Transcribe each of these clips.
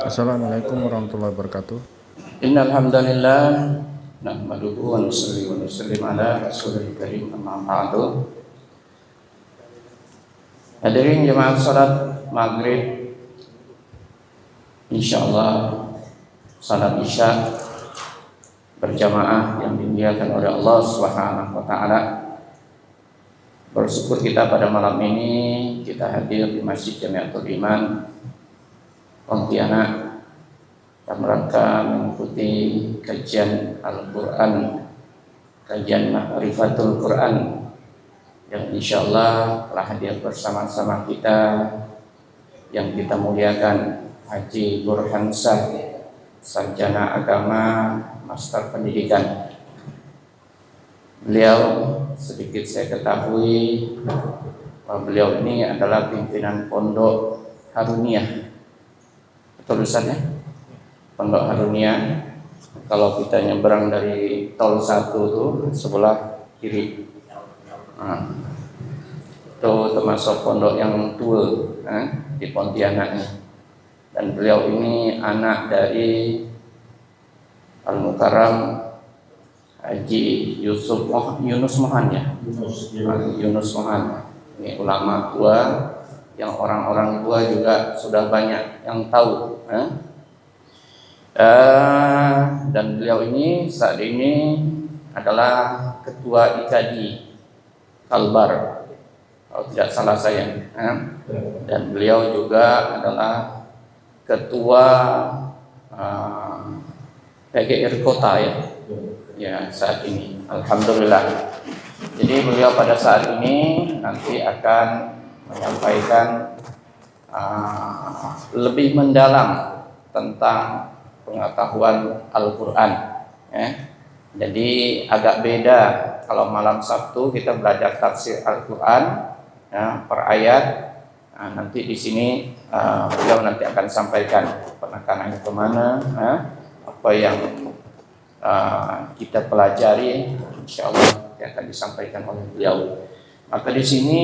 Assalamualaikum warahmatullahi wabarakatuh. Innal hamdalillah nahmaduhu wa nusalli wa nusallim ala rasulil karim amma ba'du. Hadirin jemaah salat maghrib, insyaallah salat isya berjamaah yang dimuliakan oleh Allah Subhanahu wa taala. Bersyukur kita pada malam ini kita hadir di Masjid Jamiatul Iman Pontianak dalam rangka mengikuti kajian Al-Quran, kajian Ma'rifatul Quran yang insyaallah telah hadir bersama-sama kita yang kita muliakan Haji Burhansah, sarjana agama, master pendidikan. Beliau sedikit saya ketahui bahwa beliau ini adalah pimpinan Pondok Haruniyah. Betul Ustaz? Pondok Haruniyah, kalau kita nyebrang dari tol 1 tuh sebelah kiri. Itu termasuk pondok yang tua di Pontianak ini. Dan beliau ini anak dari Al-Mukarram Haji Yunus Mohan ya. Yunus Mohan. Ini ulama tua yang orang-orang tua juga sudah banyak yang tahu. Dan beliau ini saat ini adalah ketua IKADI Kalbar, kalau tidak salah saya. Dan beliau juga adalah ketua PGR Kota ya saat ini. Alhamdulillah. Jadi beliau pada saat ini nanti akan menyampaikan lebih mendalam tentang pengetahuan Al-Quran. Jadi agak beda kalau malam Sabtu kita belajar tafsir Al-Quran per ayat. Nanti di sini beliau nanti akan sampaikan penekanannya kemana, apa yang kita pelajari, insyaallah yang akan disampaikan oleh beliau. Maka di sini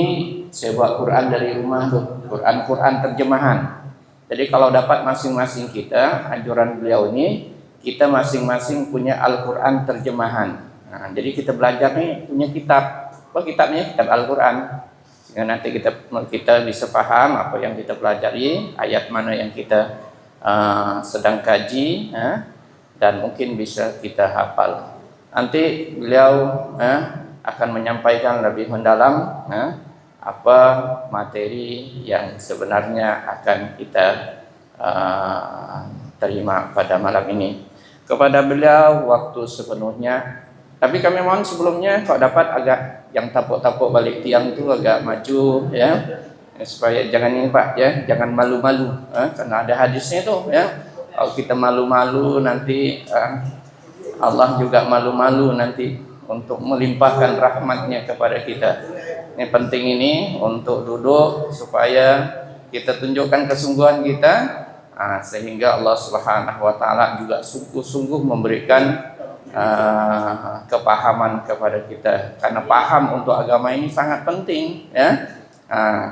saya buat Quran dari rumah tuh, Quran terjemahan. Jadi kalau dapat masing-masing kita, anjuran beliau ini, kita masing-masing punya Al-Quran terjemahan. Jadi kita belajar nih punya kitab. Apa kitabnya? Kitab Al-Quran. Sehingga nanti kita bisa paham apa yang kita pelajari, ayat mana yang kita sedang kaji, dan mungkin bisa kita hafal. Nanti beliau akan menyampaikan lebih mendalam apa materi yang sebenarnya akan kita terima pada malam ini. Kepada beliau waktu sepenuhnya. Tapi kami mohon sebelumnya kalau dapat agak yang tapuk-tapuk balik tiang itu agak maju ya, supaya jangan ini Pak ya, jangan malu-malu karena ada hadisnya itu ya. Kalau kita malu-malu nanti Allah juga malu-malu nanti untuk melimpahkan rahmatnya kepada kita. Ini penting ini untuk duduk supaya kita tunjukkan kesungguhan kita, sehingga Allah Subhanahu wa taala juga sungguh-sungguh memberikan kepahaman kepada kita. Karena paham untuk agama ini sangat penting ya.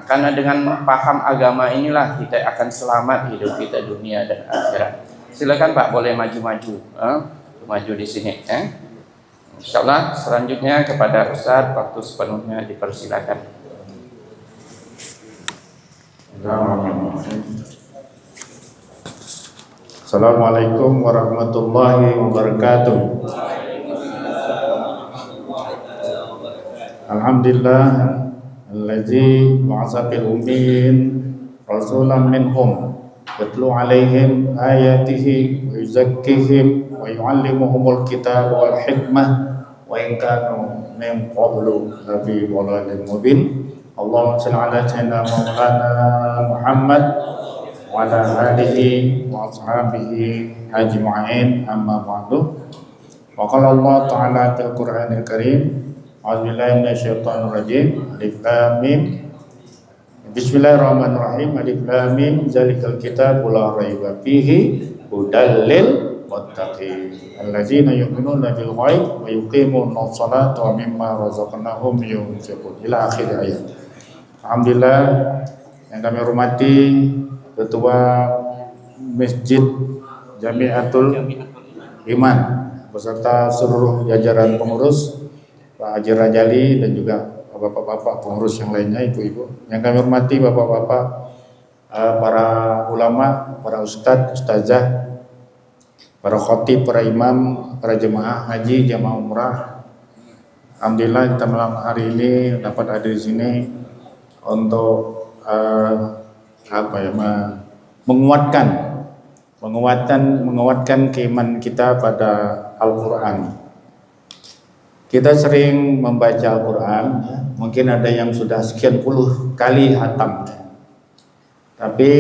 Karena dengan paham agama inilah kita akan selamat hidup kita dunia dan akhirat. Silakan Pak, boleh maju-maju, maju di sini ya. Insyaallah selanjutnya kepada Ustaz waktu sepenuhnya dipersilakan. Assalamualaikum warahmatullahi wabarakatuh. Alhamdulillah allazi ba'atsa fil ummiin rasulan minhum yatlu 'alaihim ayatihi wa yuzakkihim wa yu'allimuhumul kitaba wal hikmah wa in kanu min qablu lafi dhalalin mubin. Allahumma shalli ala sayyidina maulana Muhammad wa ala alihi wa ashabihi ajma'in, amma ba'du. Wa qala Allah ta'ala fil Qur'anil Karim, a'udzubillahi minasyaitonir rajim. Alif lam mim. Bismillahirrahmanirrahim. Alif lam mim. Zalikal kitabu la raiba fihi hudal lil muttaqin allazina yu'minuna bil ghaib wa yuqimuna sholata wa mimma razaqnahum yunfiqun ila akhir ayat. Alhamdulillah yang kami hormati Ketua Masjid Jamiatul Iman beserta seluruh jajaran pengurus, Pak Haji Rajali dan juga bapak-bapak pengurus yang lainnya, ibu-ibu yang kami hormati, bapak-bapak, para ulama, para ustadz, ustazah, para khotib, para imam, para jemaah haji, jemaah umrah. Alhamdulillah kita malam hari ini dapat hadir di sini untuk menguatkan keimanan kita pada Al-Quran. Kita sering membaca Al-Quran, ya. Mungkin ada yang sudah sekian puluh kali hatam, tapi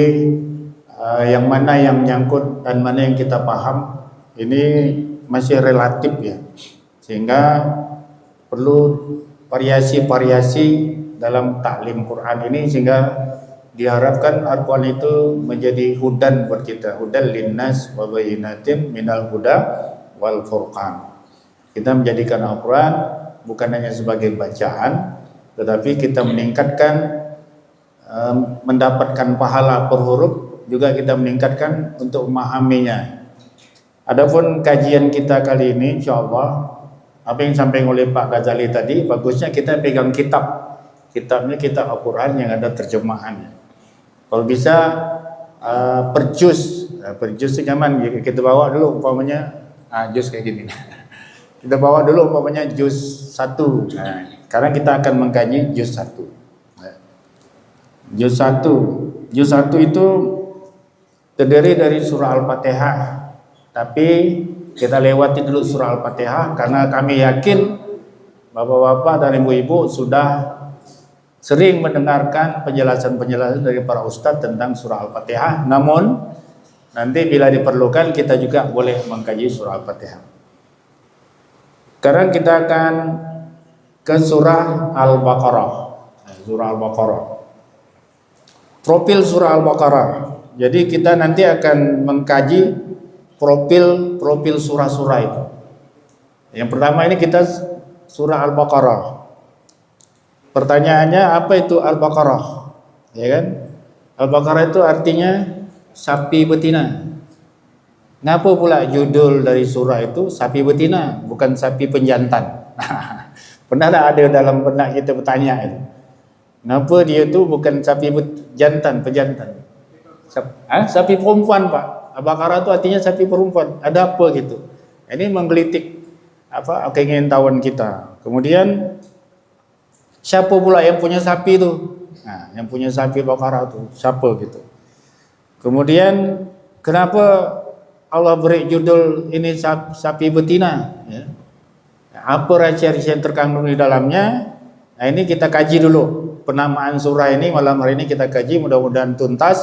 yang mana yang nyangkut dan mana yang kita paham ini masih relatif, ya, sehingga perlu variasi-variasi dalam taklim Quran ini, sehingga diharapkan Al-Quran itu menjadi hudan buat kita, hudan linnas wa bayyinatin minal huda wal furqan. Kita menjadikan Al-Quran bukan hanya sebagai bacaan, tetapi kita meningkatkan, mendapatkan pahala per huruf, juga kita meningkatkan untuk memahaminya. Adapun kajian kita kali ini, insyaallah, apa yang disampaikan oleh Pak Ghazali tadi, bagusnya kita pegang kitabnya kitab Al-Quran yang ada terjemahannya. Kalau bisa per juz itu nyaman, kita bawa dulu umpamanya juz kayak gini. Kita bawa dulu umpamanya juz 1. Sekarang kita akan mengkaji juz 1. Juz 1 itu terdiri dari surah Al-Fatihah. Tapi kita lewati dulu surah Al-Fatihah karena kami yakin bapak-bapak dan ibu-ibu sudah sering mendengarkan penjelasan-penjelasan dari para ustadz tentang surah Al-Fatihah. Namun nanti bila diperlukan kita juga boleh mengkaji surah Al-Fatihah. Sekarang kita akan ke surah Al-Baqarah. Surah Al-Baqarah. Profil surah Al-Baqarah. Jadi kita nanti akan mengkaji profil surah-surah itu. Yang pertama ini kita surah Al-Baqarah. Pertanyaannya, apa itu Al-Baqarah? Ya kan? Al-Baqarah itu artinya sapi betina. Ngapa pula judul dari surah itu sapi betina, bukan sapi penjantan? Pernah ada dalam benak kita bertanya itu. Kenapa dia itu bukan sapi pejantan? Sapi perempuan, Pak. Al-Baqarah itu artinya sapi perempuan. Ada apa gitu? Ini menggelitik keingintahuan kita. Kemudian siapa pula yang punya sapi itu? Nah, yang punya sapi Al-Baqarah itu siapa gitu? Kemudian kenapa Allah beri judul ini sapi betina, ya. Apa rahasia-rahasia yang terkandung di dalamnya? Nah, ini kita kaji dulu penamaan surah ini. Malam hari ini kita kaji, mudah-mudahan tuntas.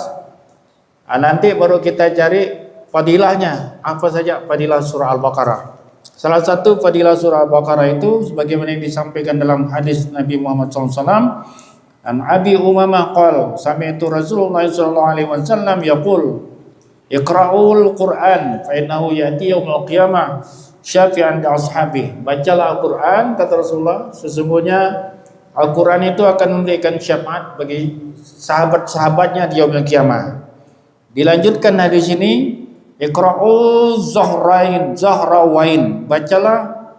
Nanti baru kita cari fadilahnya. Apa saja fadilah surah Al-Baqarah? Salah satu fadilah surah Al-Baqarah itu sebagaimana yang disampaikan dalam hadis Nabi Muhammad SAW. An Abi Umamah qala sami'tu Rasulullah sallallahu alaihi wasallam yaqul Iqra'ul Qur'an fa innahu ya'ti yaumil qiyamah syafi'an li ashabi. Bacalah Al-Qur'an, kata Rasulullah, sesungguhnya Al-Qur'an itu akan memberikan syafaat bagi sahabat-sahabatnya di yaumil qiyamah. Dilanjutkan hadis ini, Iqra'ul zahrawain. Bacalah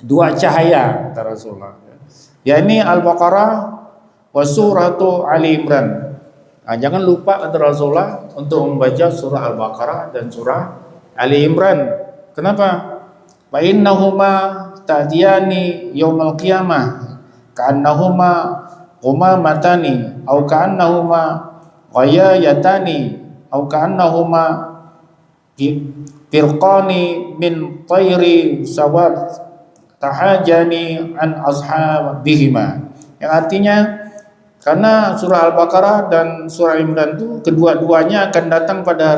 dua cahaya, kata Rasulullah. yakni Al-Baqarah wa suratu Ali Imran. Jangan lupa kata Rasulullah untuk membaca surah Al-Baqarah dan surah Ali Imran. Kenapa? Fa innahuma ta'tiyani yaumal qiyamah ka'annahuma umamatani au ka'annahuma ghayayatani au ka'annahuma firqani min tayri sawab tahajani an ashabihima. Yang artinya, karena surah Al-Baqarah dan surah Imran itu kedua-duanya akan datang pada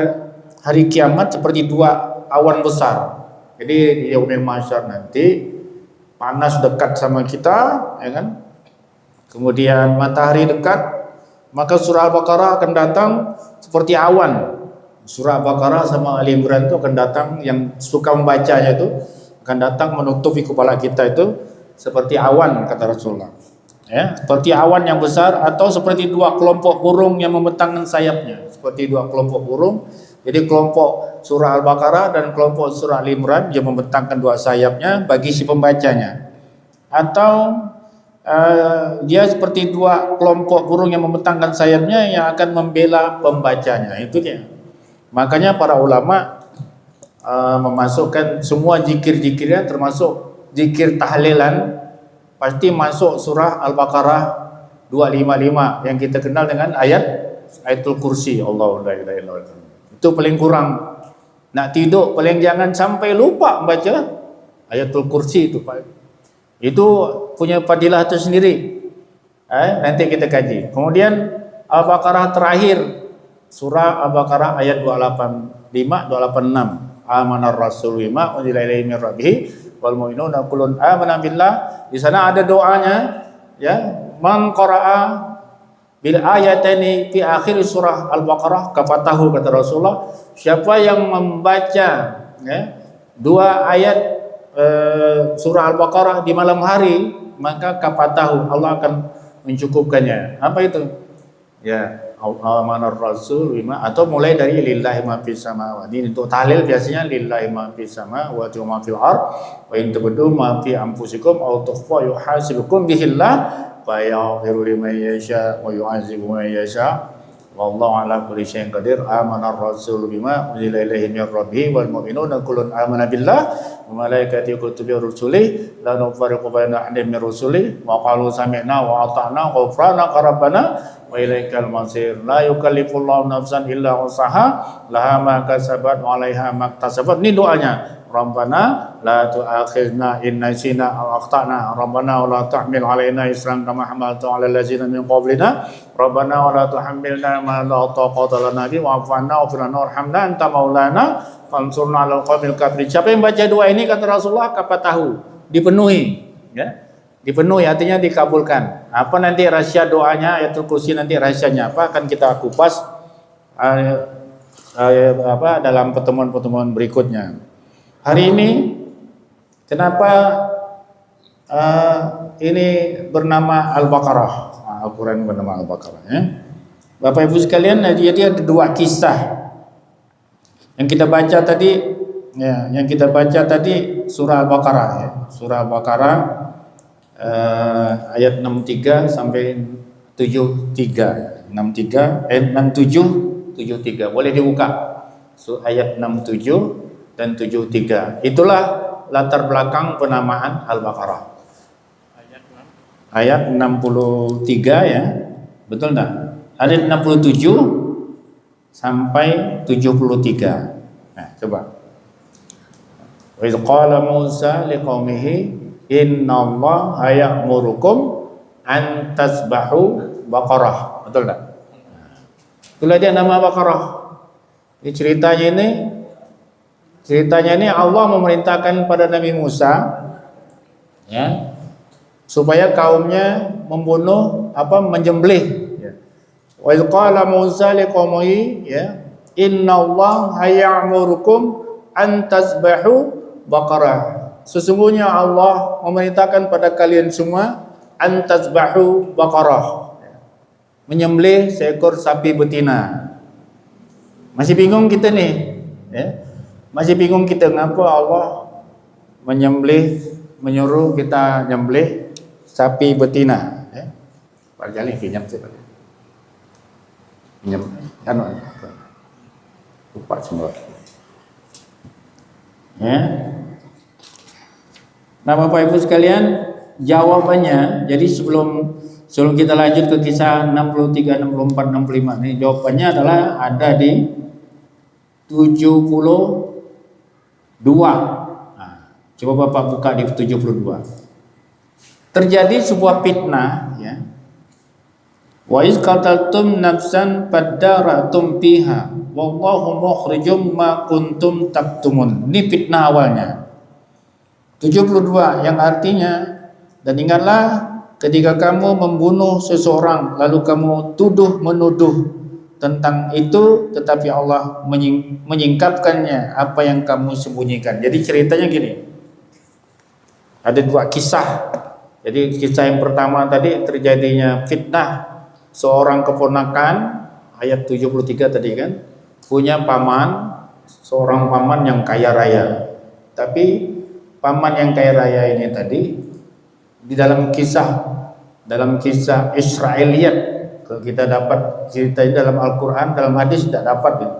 hari kiamat seperti dua awan besar. Jadi di yaumil mahsyar nanti panas dekat sama kita, ya kan? Kemudian matahari dekat, maka surah Al-Baqarah akan datang seperti awan. Surah Al-Baqarah sama Ali Imran itu akan datang, yang suka membacanya itu akan datang menutupi kepala kita itu seperti awan, kata Rasulullah. Ya, seperti awan yang besar atau seperti dua kelompok burung yang membentangkan sayapnya. Seperti dua kelompok burung Jadi kelompok surah Al-Baqarah dan kelompok surah Al-Imran dia membentangkan dua sayapnya bagi si pembacanya. Atau dia seperti dua kelompok burung yang membentangkan sayapnya yang akan membela pembacanya. Itu dia. Makanya para ulama memasukkan semua zikir-zikirnya termasuk zikir tahlilan pasti masuk surah Al-Baqarah 255 yang kita kenal dengan ayatul kursi. Allahu la ilaha illallah. Itu paling kurang. Nak tidur paling jangan sampai lupa membaca ayatul kursi itu Pak. Itu punya fadilah tersendiri. Nanti kita kaji. Kemudian Al-Baqarah terakhir, surah Al-Baqarah ayat 285 286. Amanar rasul bima unzila ilaihi min rabbih wal mu'minuna kullun amana billah. Di sana ada doanya ya, man qara'a bil ayatani fi akhir surah Al-Baqarah kafatahu, kata Rasulullah, siapa yang membaca ya, dua ayat surah Al-Baqarah di malam hari maka kafatahu, Allah akan mencukupkannya. Apa itu? Ya, amanar rasul bima, atau mulai dari lillahi ma fis samawati. Ini untuk tahlil biasanya lillahi ma fis samawati wa ma fil ard wa in tubdu ma fi anfusikum aw tukhfa yuhasibukum bihillah fa yaghfiru liman yasha wa yu'adzibu man yasha wallahu ala kulli syai'in qadir. Amanar rasul bima unzila ilaihi min rabbih wal mu'minuna kullun amana billah wa malaikatihi wa kutubihi wa rusulihi la nufarriqu baina ahadin min rusulihi wa qalu sami'na wa ata'na ghufranaka rabbana wa ilaikal masir. La yukallifullahu nafsan illa usaha laha ma kasabat wa 'alaiha ma iktasabat. Ini doanya. Rabbana la tu'akhidna in nasina aw akhtana. Rabbana wa la tahmil 'alaina isran kama hamaltu 'alal ladzina min qablina. Rabbana wa la tuhammilna ma la taqata lana bihi wa'fu 'anna waghfir lana warhamna anta maulana fansurna 'alal qaumil kafirin. Siapa yang baca doa ini kata Rasulullah tahu dipenuhi ya. Dipenuhi artinya dikabulkan. Apa nanti rahasia doanya ayatul kursi, nanti rahasianya apa akan kita kupas dalam pertemuan-pertemuan berikutnya. Hari ini kenapa ini bernama Al-Baqarah? Al-Quran bernama Al-Baqarah ya. Bapak Ibu sekalian, jadi ada dua kisah yang kita baca tadi ya, surah Al-Baqarah ya. Surah Al-Baqarah ayat 63 sampai 73 67 73 boleh dibuka ayat 67 dan 73. Itulah latar belakang penamaan Al-Baqarah ayat 63 ya, betul enggak? Ayat 67 sampai 73. Nah coba, wa idh qala Musa liqaumihi innallaha ya'murukum an tasbahu baqarah. Betul tak? Itulah dia nama Baqarah. Ini ceritanya ini Allah memerintahkan pada Nabi Musa ya, supaya kaumnya membunuh menyembelih ya. Wa idh qala Musa liqaumihi ya, innallaha ya'murukum an tasbahu baqarah. Sesungguhnya Allah memerintahkan pada kalian semua antasbahu baqarah, menyembelih seekor sapi betina. Masih bingung kita nih ya? Masih bingung kita kenapa Allah menyuruh kita nyembelih sapi betina ya? Pak Jali pinjam saya Pak. Pinjam kan lupa semua ya. Nah Bapak Ibu sekalian, jawabannya, jadi sebelum kita lanjut ke kisah 63, 64, 65 ini, jawabannya adalah ada di 72. Nah, coba Bapak buka di 72. Terjadi sebuah fitnah ya. Wa iz qataltum nafsan fadaratum fiha wallahu mukhrijum ma kuntum taktumun. Ini fitnah awalnya. 72 yang artinya, dan ingatlah ketika kamu membunuh seseorang lalu kamu menuduh tentang itu, tetapi Allah menyingkapkannya apa yang kamu sembunyikan. Jadi ceritanya gini, ada dua kisah. Jadi kisah yang pertama tadi terjadinya fitnah seorang keponakan, ayat 73 tadi kan, punya paman, seorang paman yang kaya raya. Tapi paman yang kaya raya ini tadi di dalam kisah Israiliyat, kalau kita dapat cerita dalam Al-Quran, dalam hadis tidak dapat ya.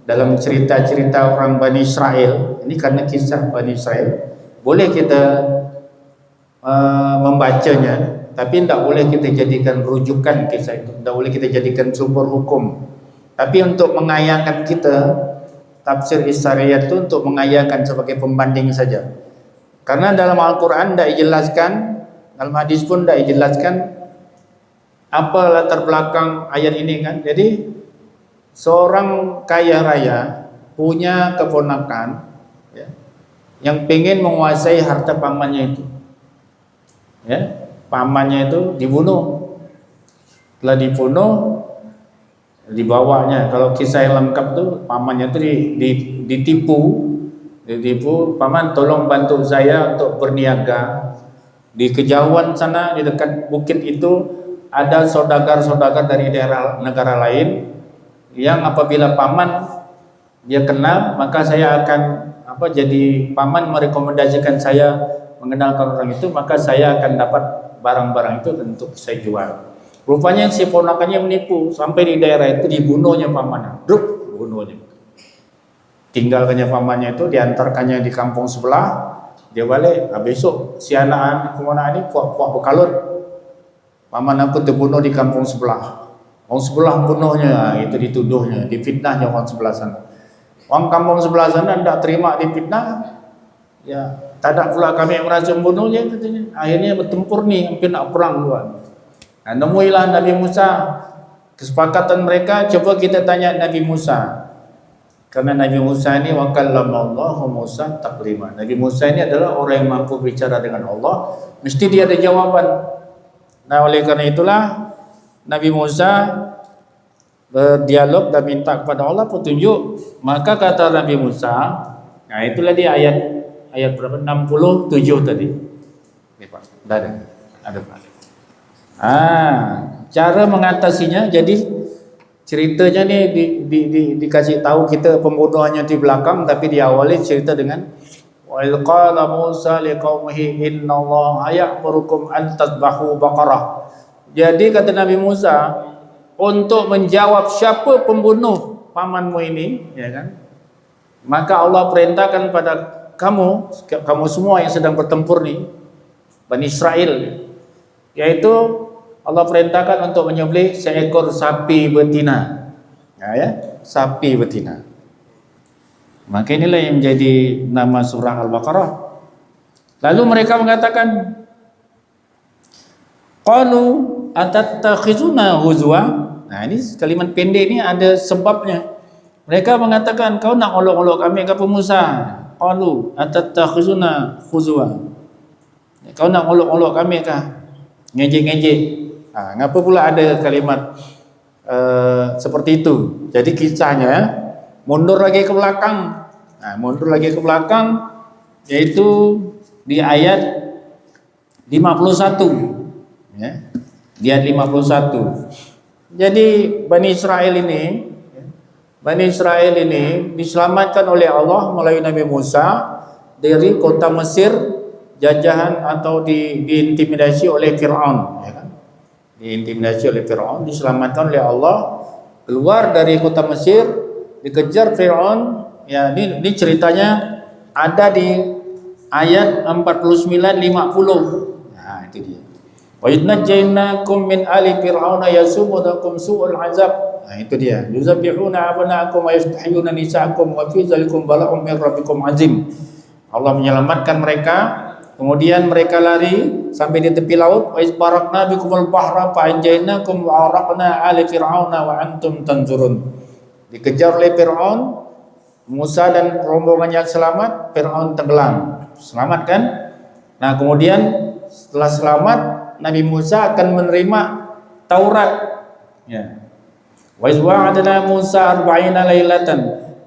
Dalam cerita-cerita orang Bani Israel, ini karena kisah Bani Israel, boleh kita membacanya, tapi tidak boleh kita jadikan rujukan kisah itu, tidak boleh kita jadikan sumber hukum. Tapi untuk mengayahkan kita, tafsir Israiliyat itu untuk mengayahkan sebagai pembanding saja. Karena dalam Al-Quran tidak dijelaskan, dalam hadis pun tidak dijelaskan apa latar belakang ayat ini kan. Jadi seorang kaya raya punya keponakan ya, yang pengen menguasai harta pamannya itu. Ya, pamannya itu dibunuh. Setelah dibunuh, dibawanya. Kalau kisah yang lengkap tuh pamannya itu ditipu, paman tolong bantu saya untuk berniaga di kejauhan sana, di dekat bukit itu ada saudagar-saudagar dari daerah negara lain yang apabila paman dia kenal, maka saya akan jadi paman merekomendasikan saya mengenalkan orang itu, maka saya akan dapat barang-barang itu untuk saya jual. Rupanya si ponakannya menipu, sampai di daerah itu dibunuhnya pamannya, bunuhnya. Tinggalkannya pamannya itu, diantarkannya di kampung sebelah, dia balik. Besok si anak kemana ini puak-puak bekalut, paman aku terbunuh di kampung sebelah. Orang sebelah bunuhnya, itu dituduhnya, difitnahnya orang sebelah sana. Orang kampung sebelah sana tidak terima difitnah, ya tak ada pula kami yang merasa membunuhnya katanya. Akhirnya bertempur nih, hampir nak perang luar. Nah, nemuilah Nabi Musa. Kesepakatan mereka, coba kita tanya Nabi Musa. Karena Nabi Musa ini wa kallamallahu Musa taklima. Nabi Musa ini adalah orang yang mampu bicara dengan Allah, mesti dia ada jawaban. Nah, oleh karena itulah Nabi Musa berdialog dan minta kepada Allah petunjuk. Maka kata Nabi Musa, nah itulah dia ayat berapa? 67 tadi. Ini Pak, ada Pak. Cara mengatasinya, jadi ceritanya nih dikasih tahu kita pembunuhannya di belakang, tapi diawali cerita dengan wa idz qala Musa liqaumihi innallaha ya'murukum an tadhbahu baqarah. Jadi kata Nabi Musa, untuk menjawab siapa pembunuh pamanmu ini, ya kan? Maka Allah perintahkan pada kamu semua yang sedang bertempur nih, Bani Israel, yaitu Allah perintahkan untuk menyembelih seekor sapi betina. Ya, sapi betina. Maka inilah yang menjadi nama surah Al-Baqarah. Lalu mereka mengatakan, qalu atattakhizuna huzwa. Nah, ini kalimat pendek ini ada sebabnya. Mereka mengatakan, kau nak olok-olok kami ke Musa. Qalu atattakhizuna huzwa. Kau nak olok-olok kami kah? Ngejek-ngejek. Ngapa pula ada kalimat seperti itu? Jadi kisahnya mundur lagi ke belakang. Mundur lagi ke belakang, yaitu di ayat 51. Ya, di ayat 51. Jadi Bani Israel ini diselamatkan oleh Allah melalui Nabi Musa dari kota Mesir jajahan atau diintimidasi oleh Fir'aun, ya kan? Diintimidasi oleh Fir'aun, diselamatkan oleh Allah, keluar dari kota Mesir, dikejar Fir'aun. Ya, ini ceritanya ada di ayat 49-50. Nah, itu dia. Wa idnajjaynakum min ali fir'auna yasumunakum su'ul azab. Nah, itu dia. Yuzabbihuna abna'akum wa yastahyuna nisa'akum wa fi dzalikum bala'un min rabbikum azim. Allah menyelamatkan mereka, kemudian mereka lari sampai di tepi laut. Wa isbarakna bikumul bahra fa anjaynakum wa araqna ali fir'auna wa antum tanzurun. Dikejar oleh Fir'aun, Musa dan rombongannya selamat, Fir'aun tenggelam. Selamat kan? Nah, kemudian setelah selamat, Nabi Musa akan menerima Taurat. Ya. Wa izwa'adna Musa 40 lailatan.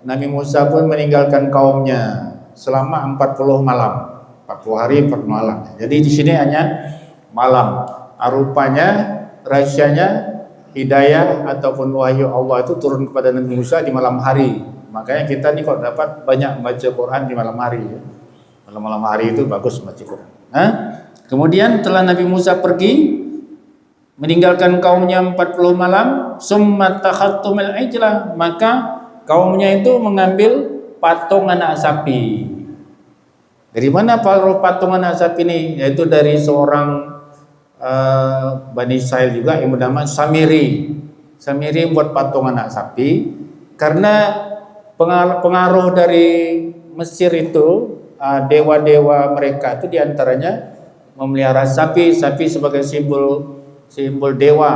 Nabi Musa pun meninggalkan kaumnya selama 40 malam. 40 hari 40 malam. Jadi di sini hanya malam. Rupanya rahasianya hidayah ataupun wahyu Allah itu turun kepada Nabi Musa di malam hari. Makanya kita nih kok dapat banyak baca Quran di malam hari ya. Malam-malam hari itu bagus baca Quran. Kemudian setelah Nabi Musa pergi meninggalkan kaumnya 40 malam, summa takhattumul ijla, maka kaumnya itu mengambil patung anak sapi. Dari mana patung anak sapi ini? Yaitu dari seorang Bani Israel juga yang bernama Samiri. Samiri buat patung anak sapi karena pengaruh dari Mesir itu, dewa-dewa mereka itu diantaranya memelihara sapi sebagai simbol dewa,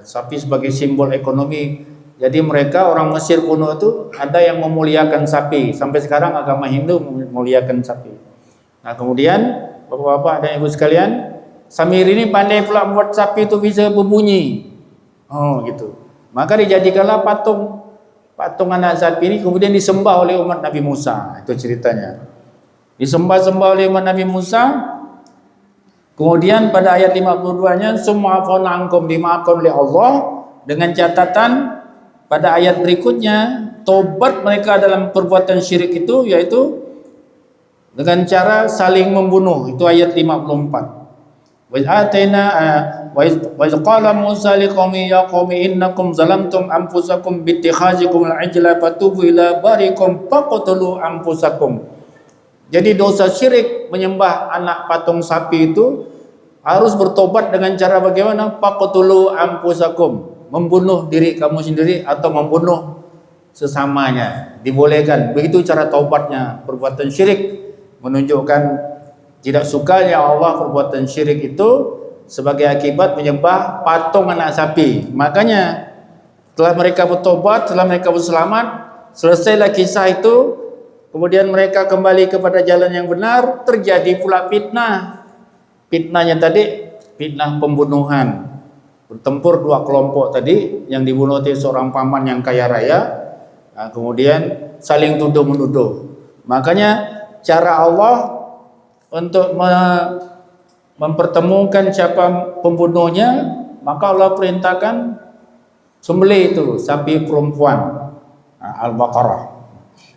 sapi sebagai simbol ekonomi. Jadi mereka orang Mesir kuno itu ada yang memuliakan sapi. Sampai sekarang agama Hindu memuliakan sapi. Nah kemudian bapak-bapak dan ibu sekalian, Samir ini pandai pula buat sapi itu bisa berbunyi. Oh gitu. Maka dijadikanlah patung anak sapi ini kemudian disembah oleh umat Nabi Musa. Itu ceritanya. Disembah oleh umat Nabi Musa. Kemudian pada ayat 52-nya summa afawna ankum, dimaafkan oleh Allah dengan catatan pada ayat berikutnya tobat mereka dalam perbuatan syirik itu yaitu dengan cara saling membunuh. Itu ayat 54. Wa qala Musa liqaumi ya qaumi innakum zalamtum anfusakum bittikhazikum al-ijla fatubu ila barikum faqtulu anfusakum. Jadi dosa syirik menyembah anak patung sapi itu harus bertobat dengan cara bagaimana? Faqtulu anfusakum, membunuh diri kamu sendiri atau membunuh sesamanya. Dibolehkan. Begitu cara taubatnya. Perbuatan syirik menunjukkan tidak sukanya Allah perbuatan syirik itu sebagai akibat menyembah patung anak sapi. Makanya setelah mereka bertobat, setelah mereka berselamat, selesailah kisah itu, kemudian mereka kembali kepada jalan yang benar, terjadi pula fitnah. Fitnahnya tadi fitnah pembunuhan. Bertempur dua kelompok tadi, yang dibunuh oleh seorang paman yang kaya raya, kemudian saling tuduh menuduh. Makanya cara Allah untuk mempertemukan siapa pembunuhnya, maka Allah perintahkan sembelih itu sapi perempuan, Al-Baqarah,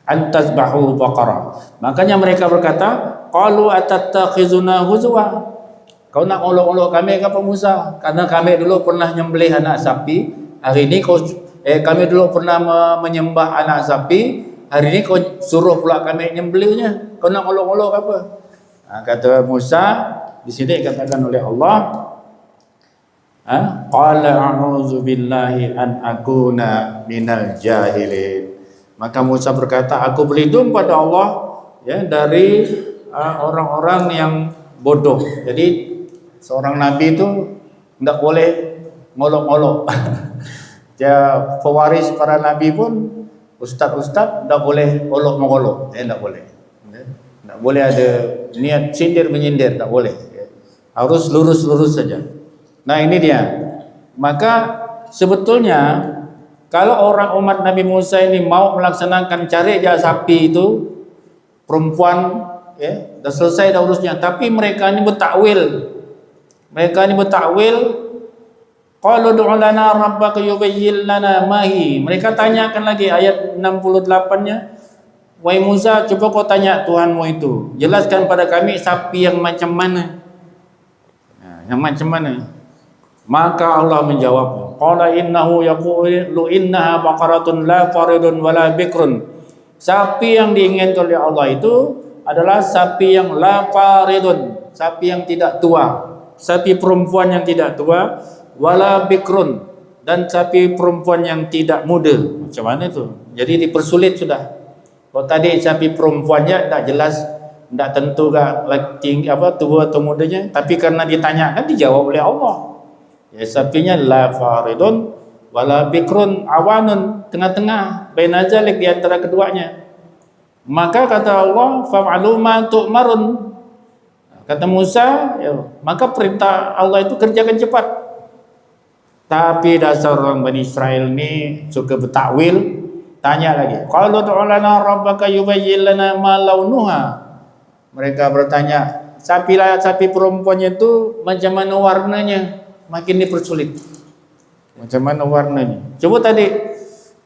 antazbahu baqarah. Makanya mereka berkata, qalu atattakhizuna huzwa, kau nak olok-olok kami ke Musa? Karena kami dulu pernah nyembelih anak sapi, hari ini kami dulu pernah menyembah anak sapi, hari ini kau suruh pula kami nyembelihnya. Kau nak olok-olok apa? Kata Musa, di sini dikatakan oleh Allah, qala a'udzu billahi an akuna minal jahilin. Maka Musa berkata, aku berlindung pada Allah ya dari orang-orang yang bodoh. Jadi seorang nabi itu tidak boleh ngolok-ngolok. Ya, pewaris para nabi pun ustaz-ustaz tidak boleh olok-mengolok. Tidak boleh. Tak boleh ada niat sindir menyindir, tak boleh. Harus lurus-lurus saja. Nah ini dia. Maka sebetulnya kalau orang umat Nabi Musa ini mau melaksanakan cari aja sapi itu perempuan, ya, dah selesai dah urusnya. Tapi mereka ini bertakwil. Qalu du'a lana rabbaka yubayyin lana ma hi. Mereka tanyakan lagi ayat 68-nya. Wahai Musa, coba kau tanya Tuhanmu itu, jelaskan pada kami sapi yang macam mana. Yang macam mana? Maka Allah menjawab, qala innahu yaqulu innaha baqaratun la faridun wala bikrun. Sapi yang diinginkan oleh Allah itu adalah sapi yang la faridun, sapi yang tidak tua, sapi perempuan yang tidak tua, wala bikrun, dan sapi perempuan yang tidak muda. Macam mana itu? Jadi dipersulit sudah. Kalau tadi sapi perempuannya tak jelas, tak tentu tua atau mudanya, tapi karena ditanyakan dijawab oleh Allah. Ya, sapinya la faridun wala bikrun awanun, tengah-tengah, baina zalik, di antara keduanya. Maka kata Allah, fa'alu ma tu'marun. Kata Musa, ya, maka perintah Allah itu kerjakan cepat. Tapi dasar orang Bani Israel ini suka bertakwil. Tanya lagi, qalu du'a lana rabbaka yubayyin lana ma launuha. Mereka bertanya, sapi perempuannya itu macam mana warnanya? Makin dipersulit. Macam mana warnanya? Coba tadi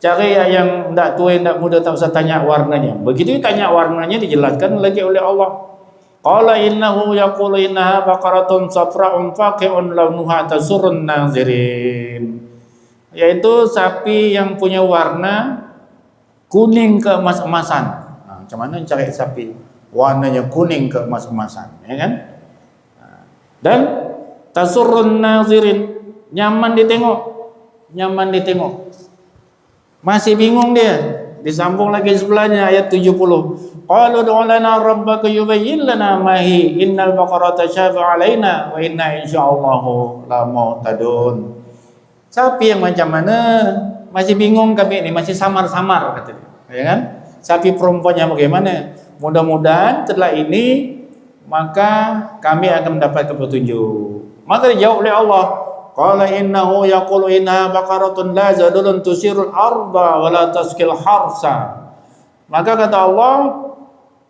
cari yang tidak tua, tidak muda, tak usah tanya warnanya. Begitu tanya warnanya dijelaskan lagi oleh Allah. Qala innahu yaqulu innaha baqaratun safra'un faqi'un launuha tasurrun nazirin. Yaitu sapi yang punya warna kuning keemas-emasan. Nah, macam mana cari sapi warnanya kuning keemas-emasan, ya kan? Dan tasurrun nazirin, nyaman ditengok, nyaman ditengok. Masih bingung dia. Disambung lagi sebelahnya ayat 70. Qalu ud'u lana rabbaka yubayyin lana ma hi innal baqarata syafa 'alaina wa inna insyaallahu la muhtadun. Sapi yang macam mana? Masih bingung kami ini, masih samar-samar kata dia. Ya kan? Sapi perempuannya bagaimana? Mudah-mudahan setelah ini maka kami akan mendapat petunjuk. Maka dijawab oleh Allah, qala innahu yaqulu inna baqaratun la zadulun tusirul arda wa la taskil harsa. Maka kata Allah,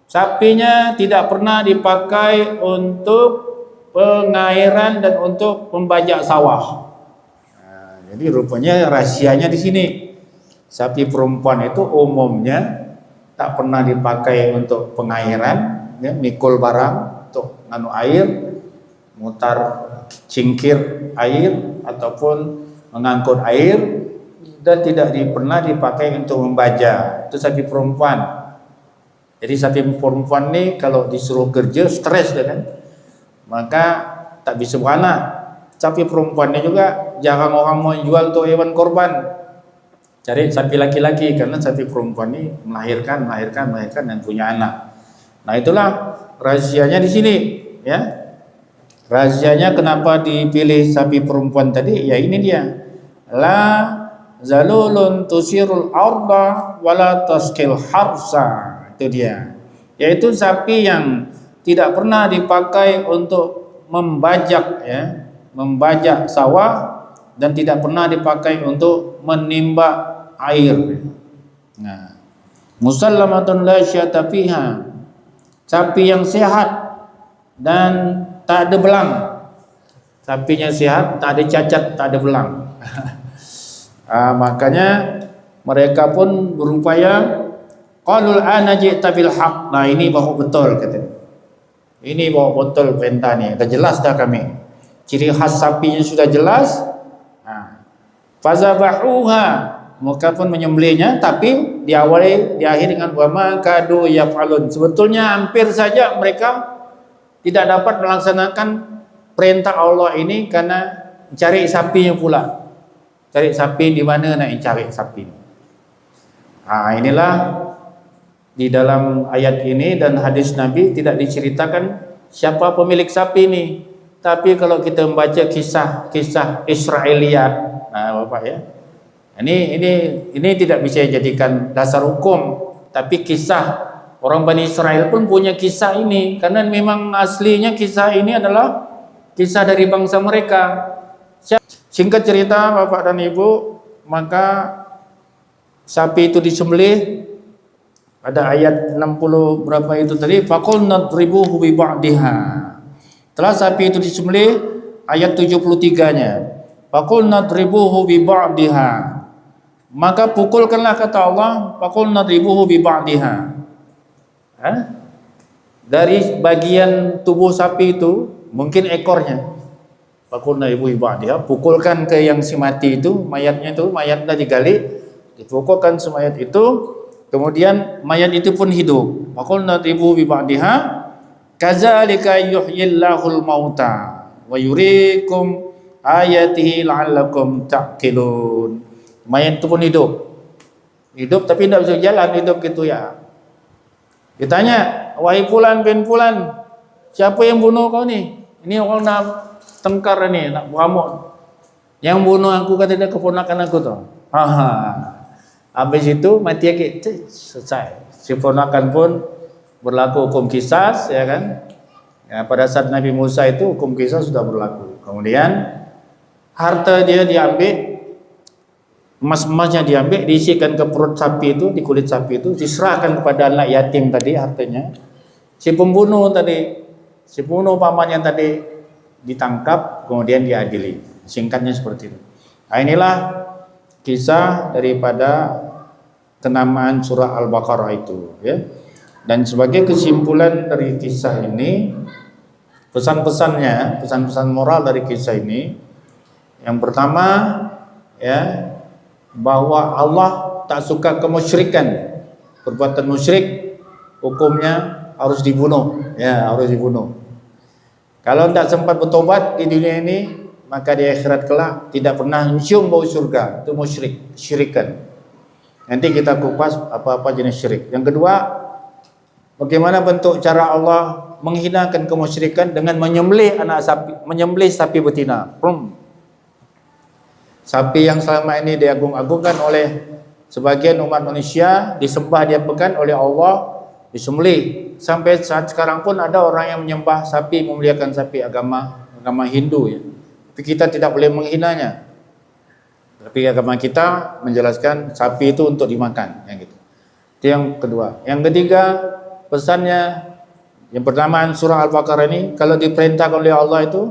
sapinya tidak pernah dipakai untuk pengairan dan untuk membajak sawah. Nah, jadi rupanya rahasianya di sini. Sapi perempuan itu umumnya tak pernah dipakai untuk pengairan, ya, mikul barang untuk nganu air, mutar cingkir air ataupun mengangkut air, dan tidak pernah dipakai untuk membaja. Itu sapi perempuan. Jadi sapi perempuan ini kalau disuruh kerja stres dia kan, maka tak bisa beranak. Sapi perempuannya juga jarang orang mau jual untuk hewan korban. Cari sapi laki-laki, karena sapi perempuan ini melahirkan dan punya anak. Nah, itulah rahasianya di sini, ya. Rahasianya kenapa dipilih sapi perempuan tadi? Ya ini dia. La zalulun tusirul arda wala taskil harsa. Itu dia. Yaitu sapi yang tidak pernah dipakai untuk membajak, ya, membajak sawah, dan tidak pernah dipakai untuk menimba air. Nah, musallamatun la syata fiha. Sapi yang sehat dan tak ada belang. Sapinya sehat, tak ada cacat, tak ada belang. Makanya mereka pun berupaya, qalul ana ji'ta bil haq. Nah, ini baru betul katanya. Ini baru betul perintah ni. Dah jelas dah kami. Ciri khas sapinya sudah jelas. Fazabahuha, mereka pun menyembelihnya, tapi diakhiri dengan wama kadu yaf'alun. Sebetulnya hampir saja mereka tidak dapat melaksanakan perintah Allah ini karena cari sapinya pula. Cari sapi di mana nak cari sapi. Inilah di dalam ayat ini dan hadis Nabi tidak diceritakan siapa pemilik sapi ini. Tapi kalau kita membaca kisah Israiliyat, Bapak ya, ini tidak bisa dijadikan dasar hukum, tapi kisah orang Bani Israel pun punya kisah ini, karena memang aslinya kisah ini adalah kisah dari bangsa mereka. Singkat cerita Bapak dan Ibu, maka sapi itu disembelih. Ada ayat 60 berapa itu tadi, faqul nadribuhu bi ba'diha. Setelah sapi itu disembelih, ayat 73-nya, faqul nadribuhu bi ba'diha. Maka pukulkanlah, kata Allah, faqul nadribuhu bi ba'diha. Dari bagian tubuh sapi itu, mungkin ekornya, faqul nadribuhu bi ba'diha, pukulkan ke yang si mati itu, mayatnya itu, mayat dah digali, dipukulkan semayat itu, kemudian mayat itu pun hidup. Faqul nadribuhu bi ba'diha kadzalika yuhyillahul mauta wa yuriikum ayatihi la'allakum ta'qilun. Mayat itu pun hidup tapi tidak bisa jalan, hidup gitu ya. Ditanya, wahai fulan bin fulan, siapa yang bunuh kau ni? Ini orang nak tengkar ni, nak beramuk. Yang bunuh aku, kata dia, keponakan aku tu. Habis itu mati lagi, selesai. Si ponakan pun berlaku hukum qisas, ya kan? Ya, pada saat Nabi Musa itu hukum qisas sudah berlaku. Kemudian harta dia diambil, emas-emasnya diambil, diisikan ke perut sapi itu, di kulit sapi itu, diserahkan kepada anak yatim tadi hartanya. Si pembunuh pamannya tadi ditangkap, kemudian diadili. Singkatnya seperti itu. Nah, inilah kisah daripada kenamaan surah Al-Baqarah itu, ya. Dan sebagai kesimpulan dari kisah ini, pesan-pesannya, pesan-pesan moral dari kisah ini, yang pertama, ya, bahwa Allah tak suka kemusyrikan. Perbuatan musyrik hukumnya harus dibunuh, ya, harus dibunuh. Kalau tidak sempat bertobat di dunia ini, maka di akhirat kelak tidak pernah mencium bau surga. Itu musyrik, syirikan. Nanti kita kupas apa-apa jenis syirik. Yang kedua, bagaimana bentuk cara Allah menghinakan kemusyrikan dengan menyembelih anak sapi, menyembelih sapi betina. Sapi yang selama ini diagung-agungkan oleh sebagian umat manusia, disembah diapakan oleh Allah, disembelih. Sampai saat sekarang pun ada orang yang menyembah sapi, memuliakan sapi, agama Hindu, ya. Tapi kita tidak boleh menghinanya. Tapi agama kita menjelaskan sapi itu untuk dimakan, yang gitu. Itu yang kedua. Yang ketiga, pesannya yang pertama surah Al-Baqarah ini, kalau diperintahkan oleh Allah itu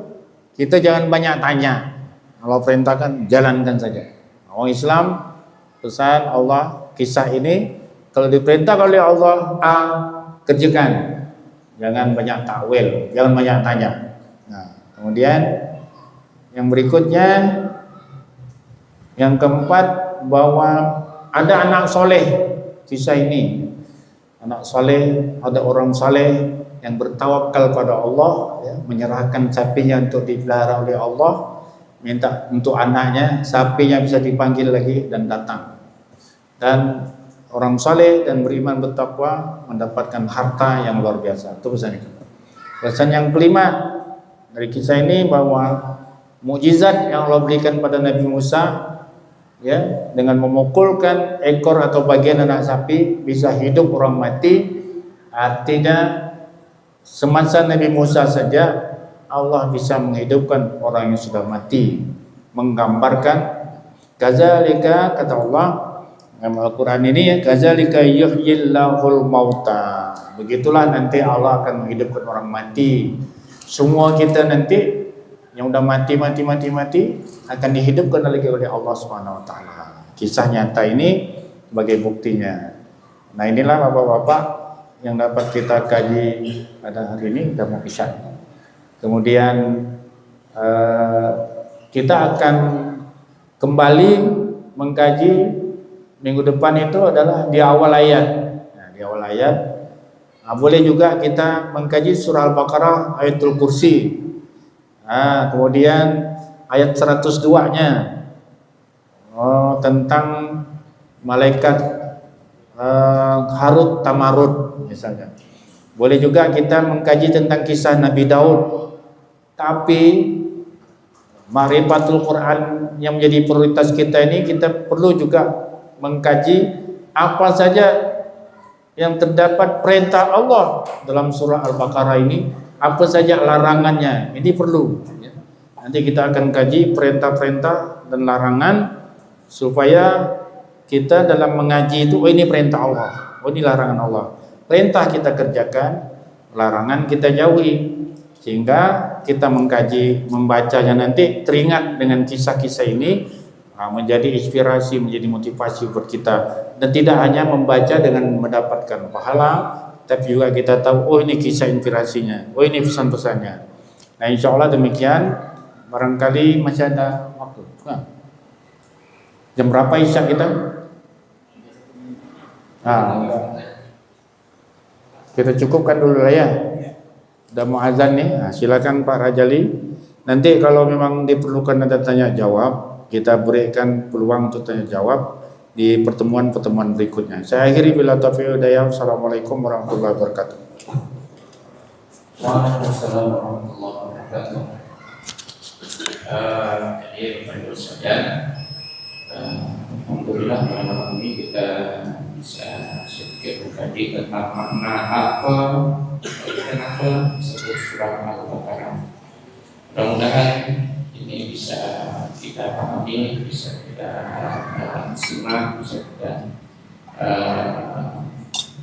kita jangan banyak tanya. Allah perintahkan, jalankan saja. Orang Islam, pesan Allah, kisah ini, kalau diperintahkan oleh Allah, kerjakan. Jangan banyak takwil, jangan banyak tanya. Nah, kemudian yang berikutnya, yang keempat, bahwa ada anak soleh kisah ini. Anak soleh, ada orang soleh yang bertawakal pada Allah, ya, menyerahkan sapinya untuk dipelihara oleh Allah, minta untuk anaknya, sapinya bisa dipanggil lagi dan datang. Dan orang soleh dan beriman bertakwa mendapatkan harta yang luar biasa. Itu pesan itu. Pesan yang kelima dari kisah ini, bahwa mukjizat yang Allah berikan pada Nabi Musa, ya, dengan memukulkan ekor atau bagian anak sapi bisa hidup orang mati. Artinya semasa Nabi Musa saja Allah bisa menghidupkan orang yang sudah mati. Menggambarkan kadzalika, kata Allah dalam Al-Quran ini, ya, kadzalika yuhyillahul mauta. Begitulah nanti Allah akan menghidupkan orang mati. Semua kita nanti yang udah mati akan dihidupkan lagi oleh Allah Subhanahu wa taala. Kisah nyata ini sebagai buktinya. Nah, inilah Bapak-bapak yang dapat kita kaji pada hari ini, udah mau isya. Kemudian kita akan kembali mengkaji minggu depan itu adalah di awal ayat. Nah, di awal ayat. Boleh juga kita mengkaji surah Al-Baqarah ayatul kursi. Kemudian ayat 102-nya tentang malaikat Harut Tamarut misalnya. Boleh juga kita mengkaji tentang kisah Nabi Daud. Tapi Ma'rifatul Quran yang menjadi prioritas kita ini, kita perlu juga mengkaji apa saja yang terdapat perintah Allah dalam surah Al-Baqarah ini, apa saja larangannya. Ini perlu, ya. Nanti kita akan kaji perintah-perintah dan larangan, supaya kita dalam mengaji itu, oh ini perintah Allah, oh ini larangan Allah. Perintah kita kerjakan, larangan kita jauhi, sehingga kita mengkaji, membacanya nanti teringat dengan kisah-kisah ini, menjadi inspirasi, menjadi motivasi buat kita. Dan tidak hanya membaca dengan mendapatkan pahala, tapi juga kita tahu, oh ini kisah inspirasinya, oh ini pesan-pesannya. Nah, insya Allah demikian. Barangkali masih ada waktu. Jam berapa isya kita? Kita cukupkan dulu lah, ya. Udah mau azan nih. Silakan Pak Rajali. Nanti kalau memang diperlukan ada tanya jawab, kita berikan peluang untuk tanya jawab di pertemuan-pertemuan berikutnya. Saya akhiri bila taufiq hidayah. Assalamualaikum warahmatullahi wabarakatuh. Waalaikumsalam warahmatullahi wabarakatuh. Jadi Bapak Ibu sekalian, alhamdulillah malam ini kita bisa sedikit mengkaji tentang makna apa, kenapa disebut surah Al-Baqarah. Mudah-mudahan ini bisa kita pahami, bisa kita simak, bisa kita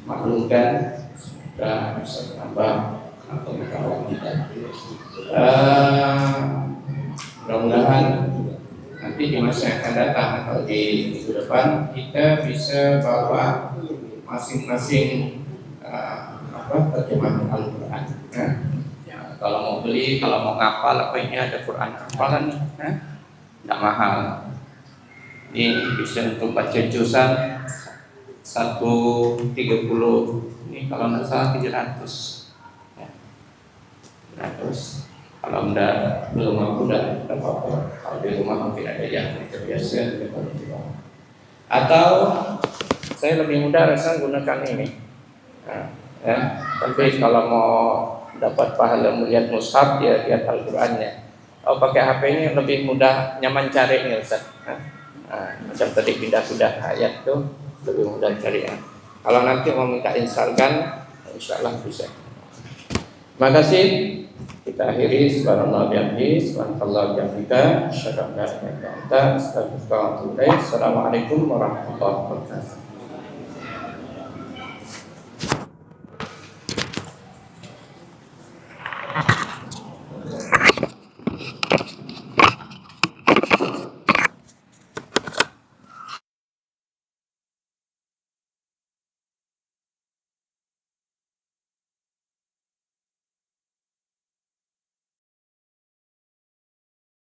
maklumkan, semoga bisa menambah pengetahuan kita. Mudah-mudahan nanti nanti di masa yang akan datang atau di minggu depan kita bisa bawa masing-masing terjemahan Al-Quran. Kalau mau beli, kalau mau ngapal, apa ini ada Quran hafalan nih, nggak mahal. Ini bisa untuk baca juzan 130, ini kalau nggak salah 700. Ya. 700. Kalau belum mampu dan apa-apa. Kalau di rumah mungkin ada yang terbiasa. Atau saya lebih mudah rasa gunakan ini. Tapi kalau mau dapat pahala melihat mushaf, ya lihat Al-Qurannya. Pakai HP-nya lebih mudah, nyaman carinya Ustaz. Macam tadi pindah-pindah ayat tuh lebih mudah cari. Kalau nanti mau minta instalkan, insyaallah bisa. Terima kasih. Kita akhiri subhanallah bihamdihi subhanallah bihamdika asyhadu an la ilaha illa anta astaghfiruka wa atubu ilaik. Assalamualaikum warahmatullahi wabarakatuh.